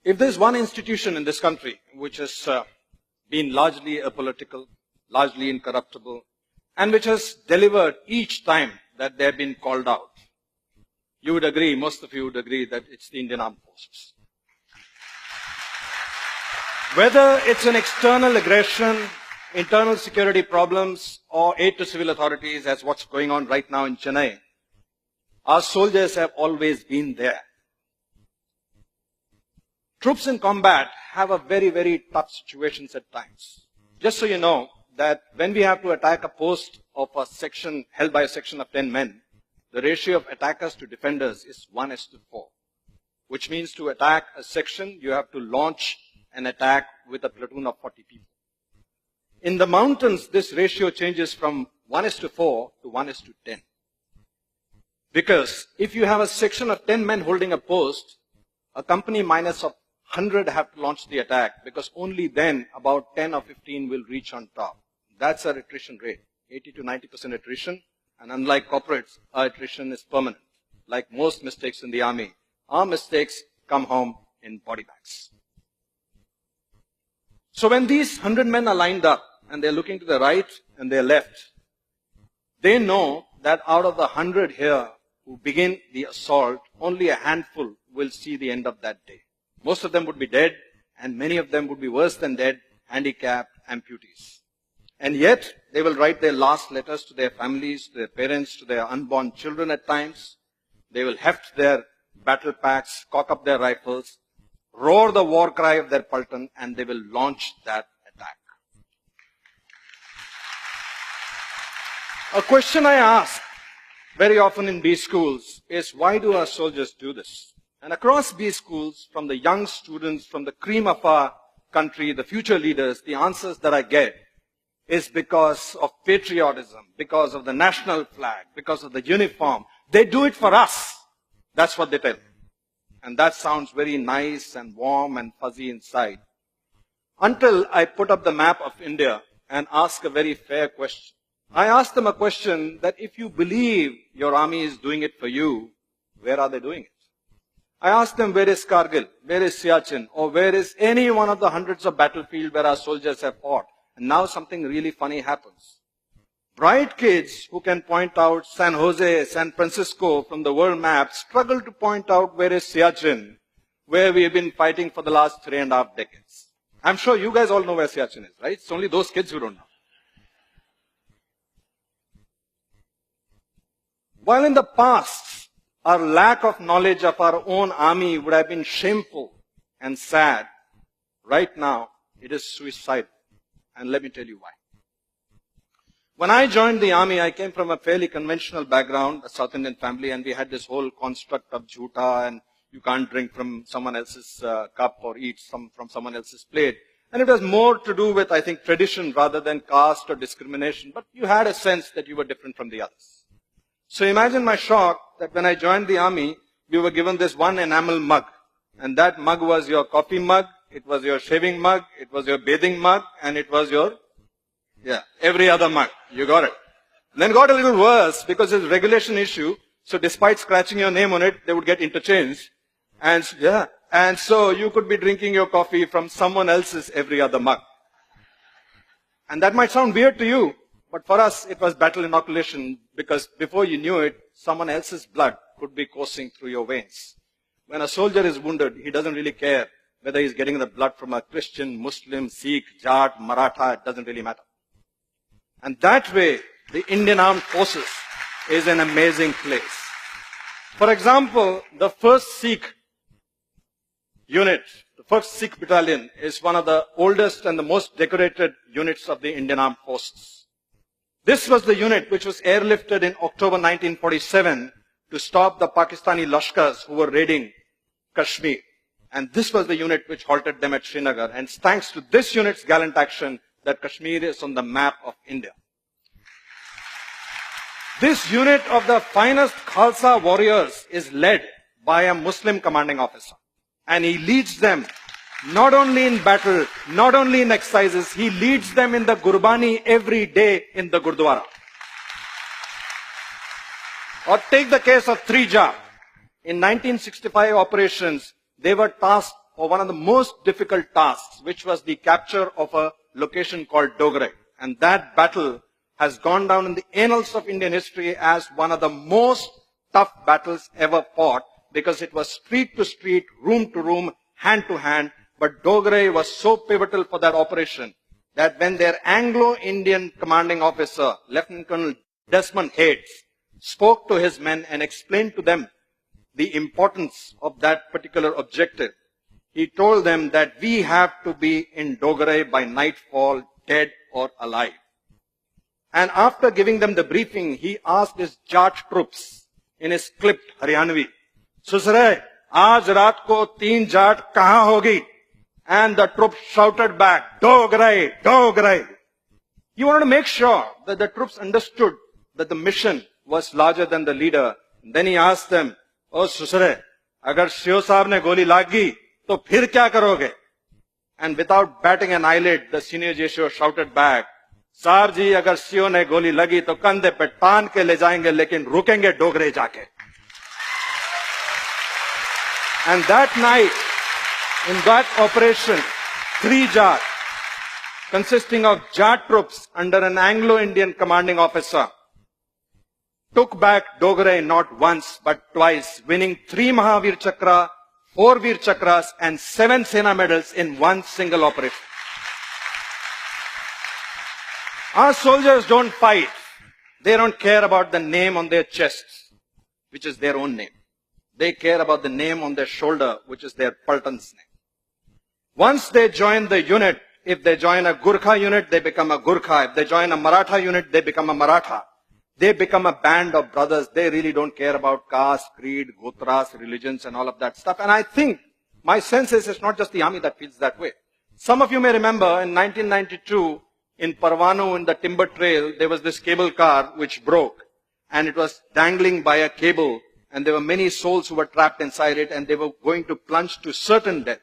If there's one institution in this country which has been largely apolitical, largely incorruptible, and which has delivered each time that they've been called out, you would agree, most of you would agree, that it's the Indian Armed Forces. Whether it's an external aggression, internal security problems, or aid to civil authorities, as what's going on right now in Chennai, our soldiers have always been there. Troops in combat have a very, very tough situations at times. Just so you know that when we have to attack a post of a section held by a section of 10 men, the ratio of attackers to defenders is 1:4, which means to attack a section, you have to launch an attack with a platoon of 40 people. In the mountains, this ratio changes from 1:4 to 1:10. Because if you have a section of 10 men holding a post, a company minus of 100 have to launch the attack, because only then about 10 or 15 will reach on top. That's our attrition rate, 80 to 90% attrition. And unlike corporates, our attrition is permanent. Like most mistakes in the army, our mistakes come home in body bags. So when these 100 men are lined up and they're looking to the right and their left, they know that out of the 100 here who begin the assault, only a handful will see the end of that day. Most of them would be dead, and many of them would be worse than dead, handicapped, amputees. And yet, they will write their last letters to their families, to their parents, to their unborn children at times. They will heft their battle packs, cock up their rifles, roar the war cry of their Paltan, and they will launch that attack. A question I ask very often in B schools is, why do our soldiers do this? And across B schools, from the young students, from the cream of our country, the future leaders, the answers that I get is because of patriotism, because of the national flag, because of the uniform. They do it for us. That's what they tell. And that sounds very nice and warm and fuzzy inside. Until I put up the map of India and ask a very fair question. I ask them a question that if you believe your army is doing it for you, where are they doing it? I ask them, where is Kargil? Where is Siachen? Or where is any one of the hundreds of battlefields where our soldiers have fought? And now something really funny happens. Bright kids who can point out San Jose, San Francisco from the world map struggle to point out where is Siachen, where we have been fighting for the last 3.5 decades. I'm sure you guys all know where Siachen is, right? It's only those kids who don't know. While in the past, our lack of knowledge of our own army would have been shameful and sad, right now it is suicidal. And let me tell you why. When I joined the army, I came from a fairly conventional background, a South Indian family, and we had this whole construct of jhuta, and you can't drink from someone else's cup or eat from someone else's plate. And it was more to do with, I think, tradition rather than caste or discrimination, but you had a sense that you were different from the others. So imagine my shock that when I joined the army, we were given this one enamel mug. And that mug was your coffee mug, it was your shaving mug, it was your bathing mug, and it was your, every other mug. You got it. And then it got a little worse because it's a regulation issue. So despite scratching your name on it, they would get interchanged. And so you could be drinking your coffee from someone else's every other mug. And that might sound weird to you, but for us it was battle inoculation, because before you knew it, someone else's blood could be coursing through your veins. When a soldier is wounded, he doesn't really care whether he's getting the blood from a Christian, Muslim, Sikh, Jat, Maratha, it doesn't really matter. And that way, the Indian Armed Forces is an amazing place. For example, the 1st Sikh unit, the 1st Sikh battalion, is one of the oldest and the most decorated units of the Indian Armed Forces. This was the unit which was airlifted in October 1947 to stop the Pakistani Lashkars who were raiding Kashmir. And this was the unit which halted them at Srinagar. And it's thanks to this unit's gallant action that Kashmir is on the map of India. This unit of the finest Khalsa warriors is led by a Muslim commanding officer. And he leads them not only in battle, not only in exercises, he leads them in the Gurbani every day in the Gurdwara. Or take the case of Trija. In 1965 operations, they were tasked for one of the most difficult tasks, which was the capture of a location called Dogra. And that battle has gone down in the annals of Indian history as one of the most tough battles ever fought, because it was street to street, room to room, hand to hand. But Dogra was so pivotal for that operation that when their Anglo-Indian commanding officer, Lieutenant Colonel Desmond Hayes, spoke to his men and explained to them the importance of that particular objective, he told them that we have to be in Dogra by nightfall, dead or alive. And after giving them the briefing, he asked his Jat troops in his clipped Haryanvi, "Susre, aaj raat ko 3 Jat kahan hogi?" And the troops shouted back, "Dogra, Dogra." He wanted to make sure that the troops understood that the mission was larger than the leader. And then he asked them, "Oh Susre, agar Sio Saab ne goli lagi, to phir kya karoge?" And without batting an eyelid, the senior JSO shouted back, "Saab ji, agar Sio ne goli lagi, to kandhe pe taan ke le jayenge, lekin rukenge Dogre jaake." And that night, in that operation, 3 Jat, consisting of Jat troops under an Anglo-Indian commanding officer, took back Dogra not once but twice, winning 3 Mahavir Chakra, 4 Veer Chakras, and 7 Sena medals in one single operation. Our soldiers don't fight. They don't care about the name on their chests, which is their own name. They care about the name on their shoulder, which is their Paltan's name. Once they join the unit, if they join a Gurkha unit, they become a Gurkha. If they join a Maratha unit, they become a Maratha. They become a band of brothers. They really don't care about caste, creed, gotras, religions, and all of that stuff. And I think, my sense is, it's not just the army that feels that way. Some of you may remember in 1992, in Parwano, in the timber trail, there was this cable car which broke. And it was dangling by a cable. And there were many souls who were trapped inside it, and they were going to plunge to certain death.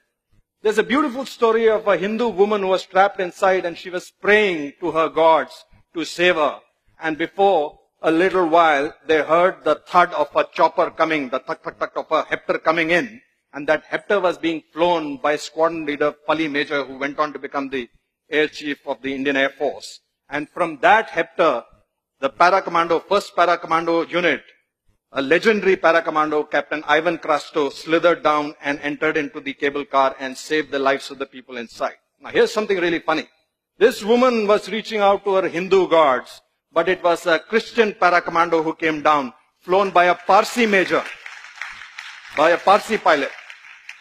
There's a beautiful story of a Hindu woman who was trapped inside, and she was praying to her gods to save her. And before a little while, they heard the thud of a chopper coming, the thud, thud, thud of a Hector coming in. And that Hector was being flown by squadron leader Pali Major, who went on to become the air chief of the Indian Air Force. And from that Hector, the para-commando, first para-commando unit, a legendary para-commando, Captain Ivan Krasto, slithered down and entered into the cable car and saved the lives of the people inside. Now here's something really funny. This woman was reaching out to her Hindu gods, but it was a Christian para-commando who came down, flown by a Parsi major, by a Parsi pilot.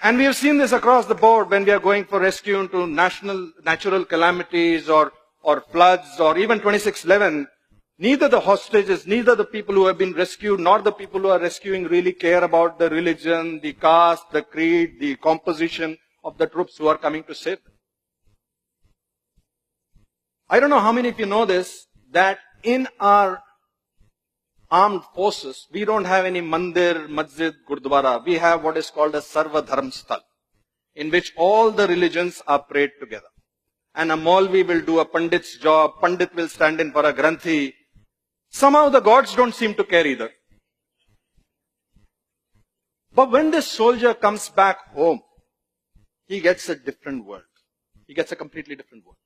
And we have seen this across the board when we are going for rescue into natural calamities or floods or even 2611. Neither the hostages, neither the people who have been rescued, nor the people who are rescuing really care about the religion, the caste, the creed, the composition of the troops who are coming to save them. I don't know how many of you know this, that in our armed forces, we don't have any mandir, masjid, gurdwara. We have what is called a Sarva Dharm Sthal, in which all the religions are prayed together. And a Maulvi will do a Pandit's job, Pandit will stand in for a Granthi. Somehow the gods don't seem to care either. But when this soldier comes back home, he gets a different world. He gets a completely different world.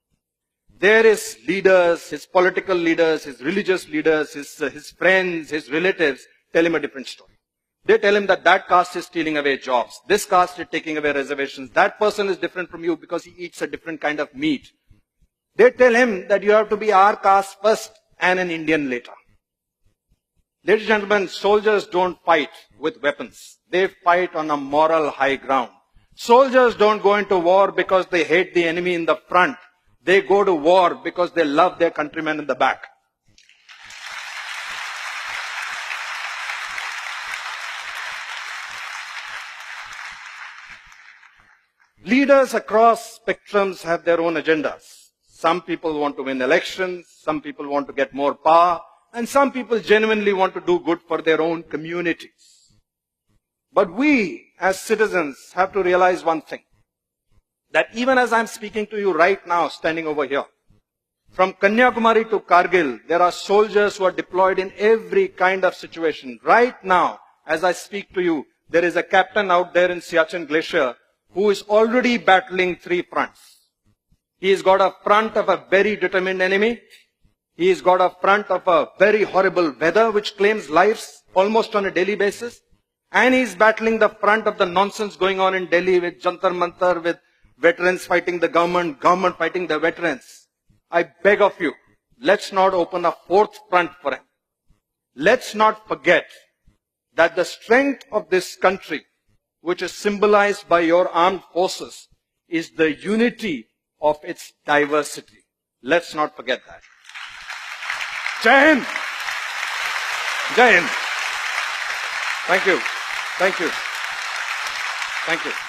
There his leaders, his political leaders, his religious leaders, his friends, his relatives tell him a different story. They tell him that that caste is stealing away jobs. This caste is taking away reservations. That person is different from you because he eats a different kind of meat. They tell him that you have to be our caste first and an Indian later. Ladies and gentlemen, soldiers don't fight with weapons. They fight on a moral high ground. Soldiers don't go into war because they hate the enemy in the front. They go to war because they love their countrymen in the back. Leaders across spectrums have their own agendas. Some people want to win elections, some people want to get more power, and some people genuinely want to do good for their own communities. But we, as citizens, have to realize one thing. That even as I'm speaking to you right now, standing over here, from Kanyakumari to Kargil, there are soldiers who are deployed in every kind of situation. Right now, as I speak to you, there is a captain out there in Siachen Glacier who is already battling three fronts. He has got a front of a very determined enemy. He has got a front of a very horrible weather which claims lives almost on a daily basis. And he is battling the front of the nonsense going on in Delhi with Jantar Mantar, with veterans fighting the government, government fighting the veterans. I beg of you, let's not open a fourth front for him. Let's not forget that the strength of this country, which is symbolized by your armed forces, is the unity of its diversity. Let's not forget that. Jai Hind. Jai Hind. Thank you. Thank you. Thank you.